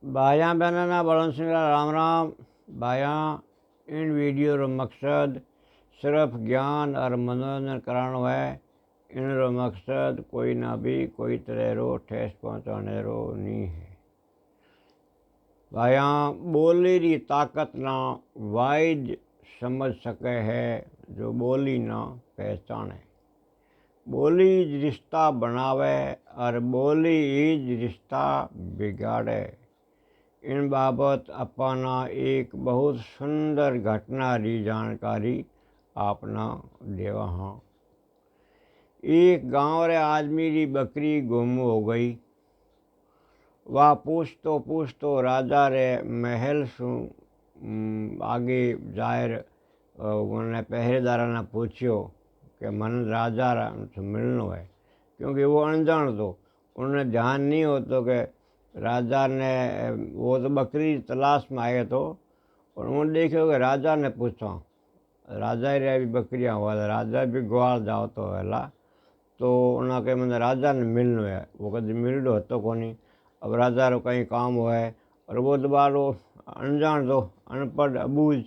भाइयां बहना बड़न सिंह राम राम। भाइयां इन वीडियो रो मकसद सिर्फ ज्ञान और मनोरंजन करानो है। इन रो मकसद कोई ना भी कोई तरह रो ठेस पहुँचाने रो नहीं है। भाइयां बोली री ताकत ना वाइज समझ सके है जो बोली ना पहचाने। बोली ज रिश्ता बनावे और बोली ज रिश्ता बिगाड़े। इन बाबत अपना एक बहुत सुंदर घटना री जानकारी आपना देवा हाँ। एक गांव रे आदमी री बकरी गुम हो गई। वह पूछतो राजा रे महल सु आगे जाएर उन्हें पहरेदारा ने पूछ्यो कि मन राजा से मिलनो है, क्योंकि वो अनजान तो उन्हें ध्यान नहीं हो तो कि राजा ने वो तो बकरी तलाश में आए तो और उन्होंने देखो कि राजा ने पूछा। राजा ही भी बकरियाँ हुआ राजा भी ग्वाल जाओ तो वेला तो उन्हें कहे मैंने राजा ने मिलनो है। वो कभी मिलो तो कोनी। अब राजा रो कहीं काम हुआ है और वो दोबारा अनजान तो अनपढ़ अबूझ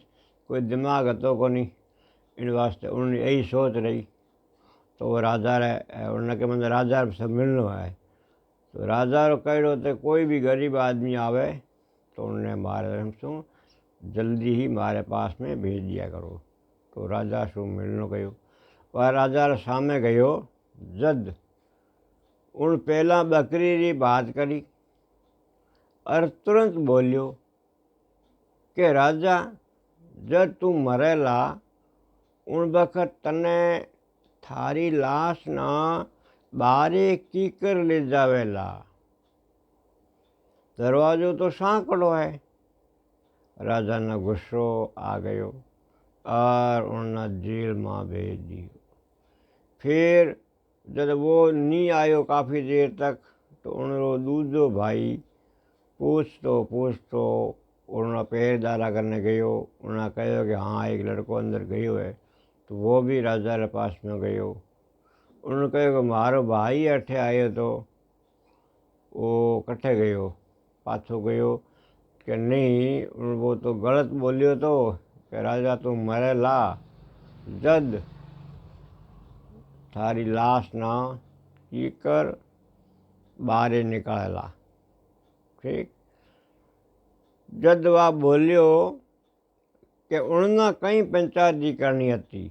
कोई दिमाग हतो कोनी। इन वास्ते उन्हें यही सोच रही तो वो राजा रे उन्हें के मैंने राजा से मिलनो है। तो राजा रो कहो तो कोई भी गरीब आदमी आवे तो उन्हें मारे हमसू जल्दी ही मारे पास में भेज दिया करो। तो राजा सु मिलनो कहो। वह राजा रे सामने गयो। जद उन पहला बकरी री बात करी और तुरंत बोलियो कि राजा जब तू मरेला उन बखत तने थारी लाश ना बारे कीकर ले जावेला। दरवाजो तो सांकड़ो है। राजा ने गुस्सो आ गयो और उन्हें जेल में भेज दियो। फिर जब वो नहीं आयो काफ़ी देर तक तो उन्होंने दूसरो भाई पूछतो उन्होंने पहरेदारा करने गयो। उन्हें कहो कि हाँ एक लड़को अंदर गयो है। तो वो भी राजा के पास में गयो। उन्होंने कहो कि मारो भाई अठे आयो तो वो कट्ठे गयो पाछो गयो कि नहीं वो तो गलत बोलियो तो कि राजा तू मरेला जद थारी लाश ना कीकर बाहरे निकालेला। ठीक जद वह बोलियो कि उन्हें कई पंचायती करनी थी।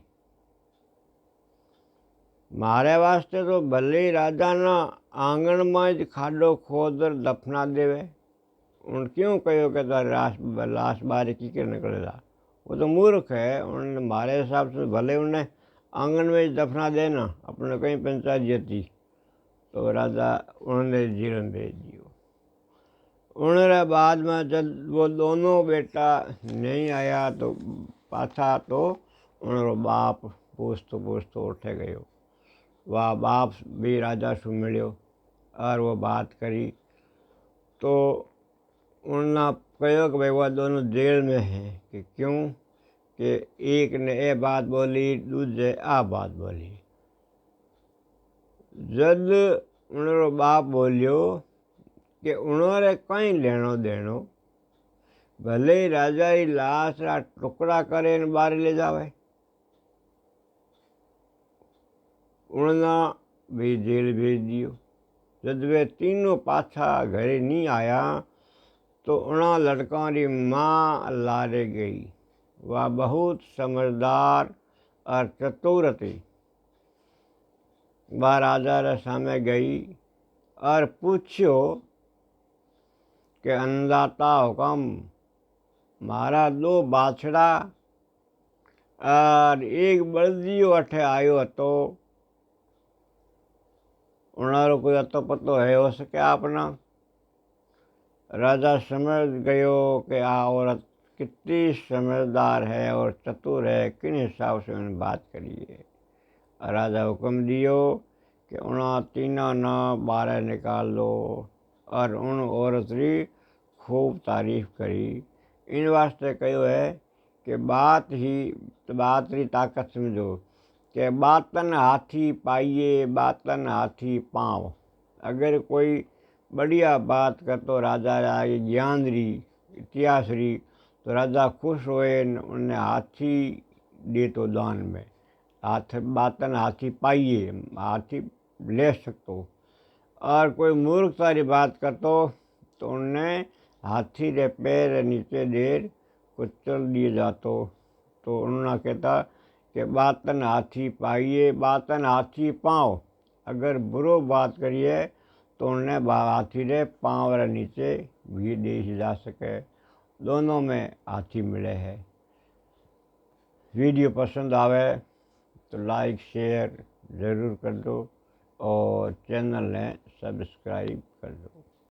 मारे वास्ते तो भले ही राजा ना आंगण में ज खाडो खोदर दफना देवे। उन क्यों कहो कि लाश बाहर की कर निकलेला। वो तो मूर्ख है। उन्होंने मारे हिसाब से भले उन्हें आंगन में दफना देना अपने कहीं पंचायत जीती। तो राजा उन्होंने जेल में भेज दियो। उन्होंने बाद में जब वो दोनों बेटा नहीं आया तो पाछा तो उन्होंने बाप पूछतो उठे गयो। वह बाप भी राजा से मिलियो और वो बात करी तो उन्होंने कहो कि भाई वह दोनों जेल में हैं कि क्यों कि एक ने ये बात बोली दूसरे आ बात बोली। जब उन्होंने बाप बोलियो कि उन्होंने कहीं लेनो देनो भले ही राजा ही लाश रा टुकड़ा करे न बाहर ले जावे। उन्होंने भी जेल भेज दियो। जब वे तीनों पाछा घरे नहीं आया तो उन्हें लड़का री माँ लारे गई। वह बहुत समझदार और चतुर थी। वह राजा रे सामने गई और पूछ्यो कि अन्नदाता हुकम मारा दो बाछड़ा और एक बल्दियो अठे आयो तो उन्हारो कोई अतो पतो है हो सके अपना। राजा समझ गयो कि आ औरत कितनी समझदार है और चतुर है, किन हिसाब से उन्हें बात करी है। राजा हुक्म दियो कि उन्हें तीनों ना बाहर निकाल दो और उन औरत की खूब तारीफ करी। इन वास्ते कहो है कि बात री ताकत समझो कि बातन हाथी पाइए बातन हाथी पाँव। अगर कोई बढ़िया बात करतो राजा री ज्ञान री इतिहास री, तो राजा खुश होए न उन्हें हाथी दे तो दान में। हाथ बातन हाथी पाइए, हाथी ले सकतो। और कोई मूर्खता की बात करतो तो उन्हें हाथी रे पैर नीचे देर कुचल दिए जातो। तो उन्होंने कहता कि बातन हाथी पाइए बातन हाथी पाँव। अगर बुरो बात करिए तो उन्हें हाथी रे पाँव रे नीचे भी दे जा सके। दोनों में हाथी मिले है। वीडियो पसंद आवे तो लाइक शेयर ज़रूर कर दो और चैनल ने सब्सक्राइब कर दो।